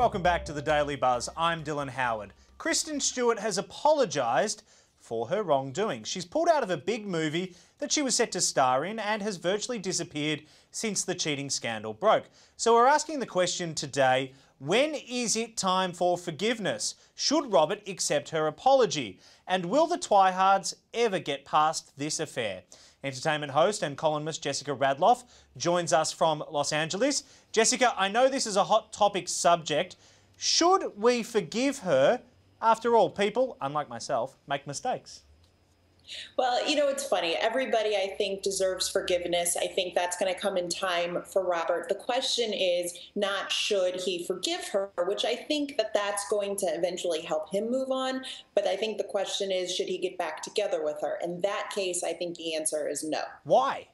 Welcome back to the Daily Buzz. I'm Dylan Howard. Kristen Stewart has apologised for her wrongdoing. She's pulled out of a big movie that she was set to star in and has virtually disappeared since the cheating scandal broke. So we're asking the question today, when is it time for forgiveness? Should Robert accept her apology? And will the Twihards ever get past this affair? Entertainment host and columnist Jessica Radloff joins us from Los Angeles. Jessica, I know this is a hot topic subject. Should we forgive her? After all, people, unlike myself, make mistakes. Well, you know, it's funny. Everybody, I think, deserves forgiveness. I think that's going to come in time for Robert. The question is not should he forgive her, which I think that's going to eventually help him move on. But I think the question is, should he get back together with her? In that case, I think the answer is no. Why?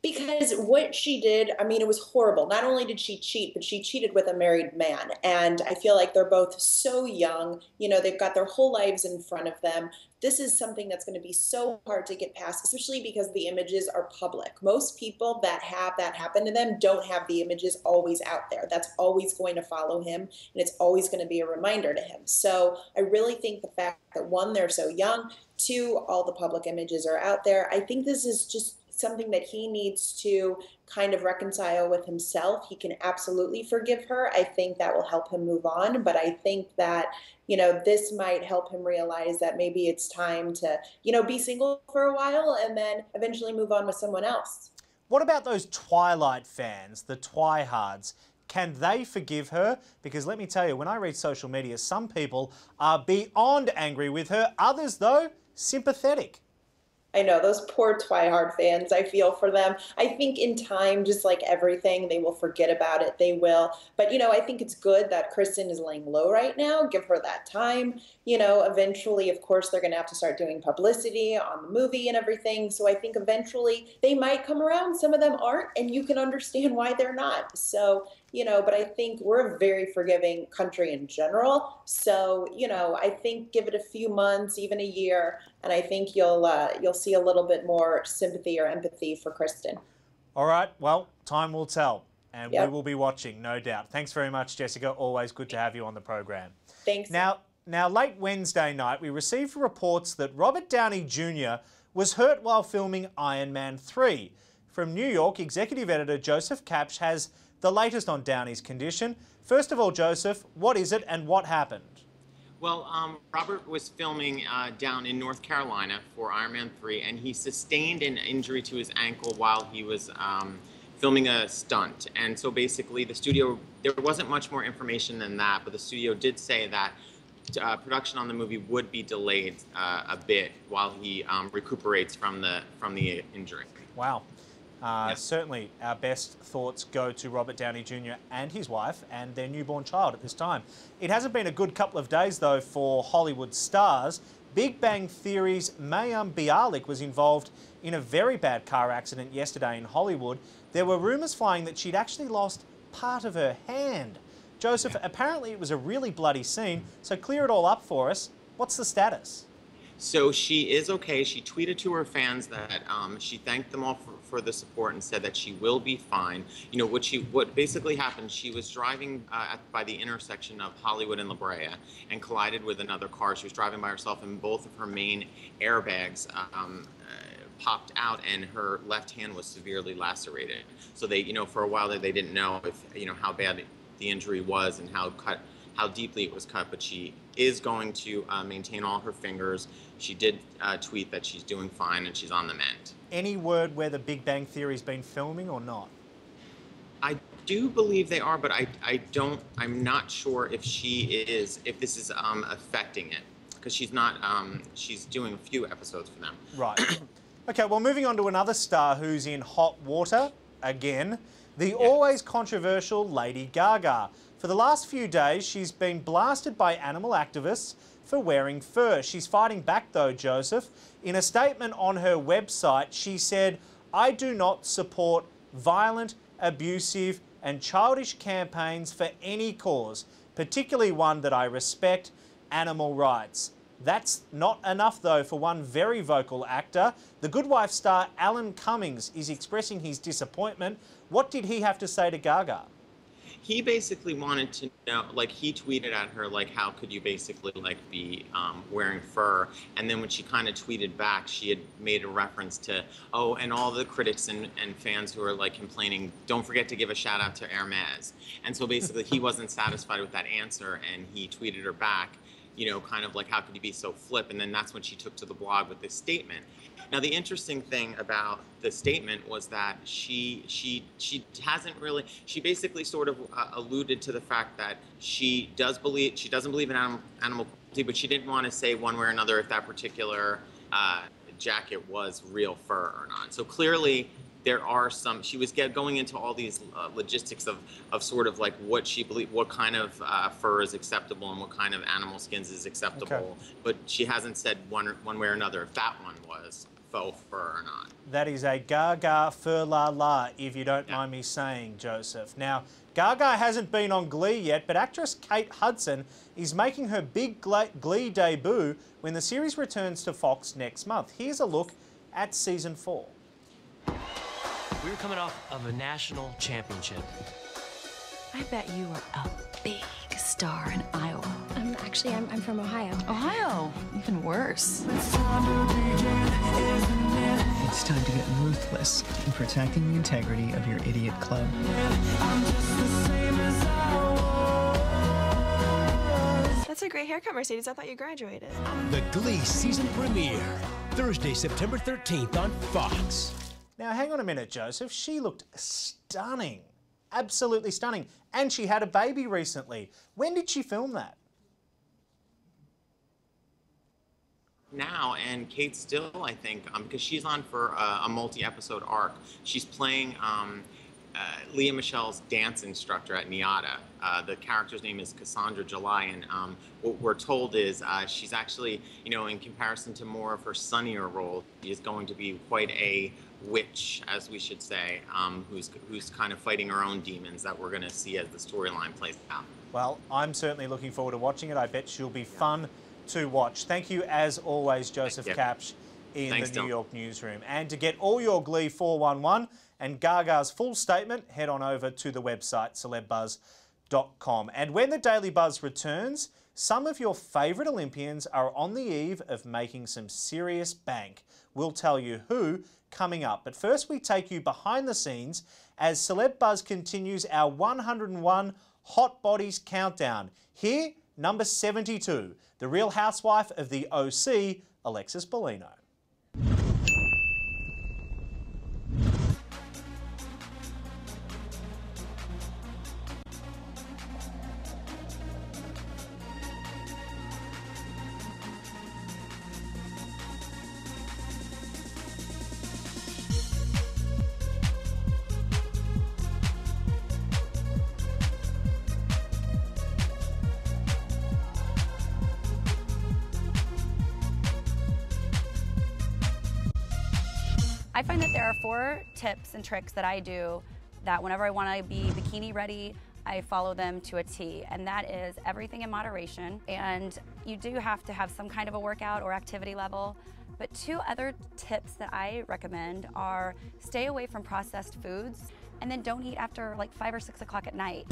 Because what she did, I mean, it was horrible. Not only did she cheat, but she cheated with a married man. And I feel like they're both so young. You know, they've got their whole lives in front of them. This is something that's going to be so hard to get past, especially because the images are public. Most people that have that happen to them don't have the images always out there. That's always going to follow him, and it's always going to be a reminder to him. So I really think the fact that, one, they're so young, two, all the public images are out there. I think this is just something that he needs to kind of reconcile with himself. He can absolutely forgive her. I think that will help him move on. But I think that, you know, this might help him realize that maybe it's time to, you know, be single for a while and then eventually move on with someone else. What about those Twilight fans, the Twihards? Can they forgive her? Because let me tell you, when I read social media, some people are beyond angry with her. Others, though, sympathetic. I know, those poor Twihard fans, I feel for them. I think in time, just like everything, they will forget about it. They will. But, you know, I think it's good that Kristen is laying low right now. Give her that time. You know, eventually, of course, they're going to have to start doing publicity on the movie and everything. So I think eventually they might come around. Some of them aren't, and you can understand why they're not. So, you know, but I think we're a very forgiving country in general. So, you know, I think give it a few months, even a year, and I think you'll see a little bit more sympathy or empathy for Kristen. All right, well, time will tell, and Yep. we will be watching, no doubt. Thanks very much, Jessica. Always good to have you on the program. Thanks. Now, late Wednesday night, we received reports that Robert Downey Jr. was hurt while filming Iron Man 3. From New York, executive editor Joseph Kapsch has the latest on Downey's condition. First of all, Joseph, what is it and what happened? Well, Robert was filming down in North Carolina for Iron Man 3, and he sustained an injury to his ankle while he was filming a stunt. And so basically the studio, there wasn't much more information than that, but the studio did say that production on the movie would be delayed a bit while he recuperates from the injury. Wow. Yep. Certainly our best thoughts go to Robert Downey Jr. and his wife and their newborn child at this time. It hasn't been a good couple of days, though, for Hollywood stars. Big Bang Theory's Mayim Bialik was involved in a very bad car accident yesterday in Hollywood. There were rumours flying that she'd actually lost part of her hand. Joseph, apparently it was a really bloody scene, so clear it all up for us. What's the status? So she is okay. She tweeted to her fans that she thanked them all for the support and said that she will be fine. You know, what basically happened, she was driving by the intersection of Hollywood and La Brea and collided with another car. She was driving by herself, and both of her main airbags popped out, and her left hand was severely lacerated. So they, you know, for a while they didn't know if, you know, how bad the injury was and how deeply it was cut, but she is going to maintain all her fingers. She did tweet that she's doing fine and she's on the mend. Any word where the Big Bang Theory's been filming or not? I do believe they are, but I'm not sure if if this is affecting it, because she's not, she's doing a few episodes for them. Right. Okay, well, moving on to another star who's in hot water again, the always controversial Lady Gaga. For the last few days, she's been blasted by animal activists for wearing fur. She's fighting back though, Joseph. In a statement on her website, she said, "I do not support violent, abusive and childish campaigns for any cause, particularly one that I respect, animal rights." That's not enough though for one very vocal actor. The Good Wife star Alan Cummings is expressing his disappointment. What did he have to say to Gaga? he basically wanted to know, like, he tweeted at her, like, how could you basically, like, be wearing fur? And then when she kind of tweeted back, she had made a reference to, oh, and all the critics and fans who are, like, complaining, don't forget to give a shout out to Hermes. And so basically he wasn't satisfied with that answer, and he tweeted her back, you know, kind of like, how could you be so flip? And then that's when she took to the blog with this statement. Now, the interesting thing about the statement was that she hasn't really, she basically sort of alluded to the fact that she doesn't believe in animal cruelty, but she didn't want to say one way or another if that particular jacket was real fur or not. So clearly, there are some, she was going into all these logistics of sort of like what she believed, what kind of fur is acceptable and what kind of animal skins is acceptable. Okay. But she hasn't said one way or another if that one was faux fur or not. That is a gaga fur la la, if you don't mind me saying, Joseph. Now, Gaga hasn't been on Glee yet, but actress Kate Hudson is making her big Glee debut when the series returns to Fox next month. Here's a look at season 4. We were coming off of a national championship. I bet you were a big star in Iowa. I'm from Ohio. Ohio? Even worse. It's time to get ruthless in protecting the integrity of your idiot club. That's a great haircut, Mercedes. I thought you graduated. The Glee season premiere, Thursday, September 13th on Fox. Now, hang on a minute, Joseph. She looked stunning. Absolutely stunning. And she had a baby recently. When did she film that? Now, and Kate still, I think, because she's on for a multi-episode arc. She's playing Leah Michelle's dance instructor at NIADA. The character's name is Cassandra July, and what we're told is she's actually, you know, in comparison to more of her sunnier role, she is going to be quite a witch, as we should say, who's kind of fighting her own demons that we're going to see as the storyline plays out. Well, I'm certainly looking forward to watching it. I bet she'll be fun to watch. Thank you, as always, Joseph Kapsch in the New York newsroom. And to get all your Glee 411 and Gaga's full statement, head on over to the website celebuzz.com. And when the Daily Buzz returns, some of your favourite Olympians are on the eve of making some serious bank. We'll tell you who coming up. But first, we take you behind the scenes as Celeb Buzz continues our 101 Hot Bodies countdown. Here, number 72, the Real Housewife of the OC, Alexis Bellino. I find that there are 4 tips and tricks that I do that whenever I want to be bikini ready, I follow them to a T, and that is everything in moderation. And you do have to have some kind of a workout or activity level. But 2 other tips that I recommend are stay away from processed foods, and then don't eat after like 5 or 6 o'clock at night.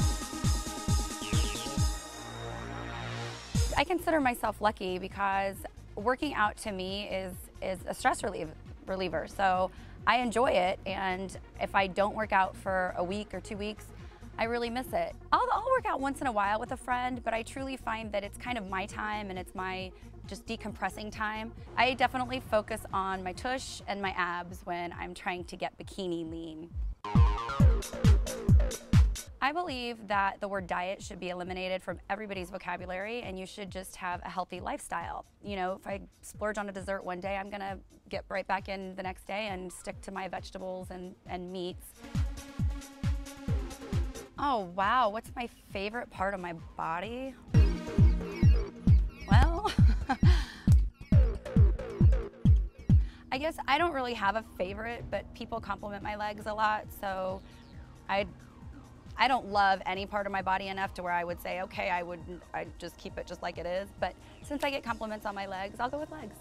I consider myself lucky because working out to me is a stress reliever. So I enjoy it, and if I don't work out for a week or 2 weeks, I really miss it. I'll work out once in a while with a friend, but I truly find that it's kind of my time and it's my just decompressing time. I definitely focus on my tush and my abs when I'm trying to get bikini lean. I believe that the word diet should be eliminated from everybody's vocabulary, and you should just have a healthy lifestyle. You know, if I splurge on a dessert one day, I'm gonna get right back in the next day and stick to my vegetables and meats. Oh wow, what's my favorite part of my body? Well, I guess I don't really have a favorite, but people compliment my legs a lot, so I don't love any part of my body enough to where I would say, okay, I'd just keep it just like it is. But since I get compliments on my legs, I'll go with legs.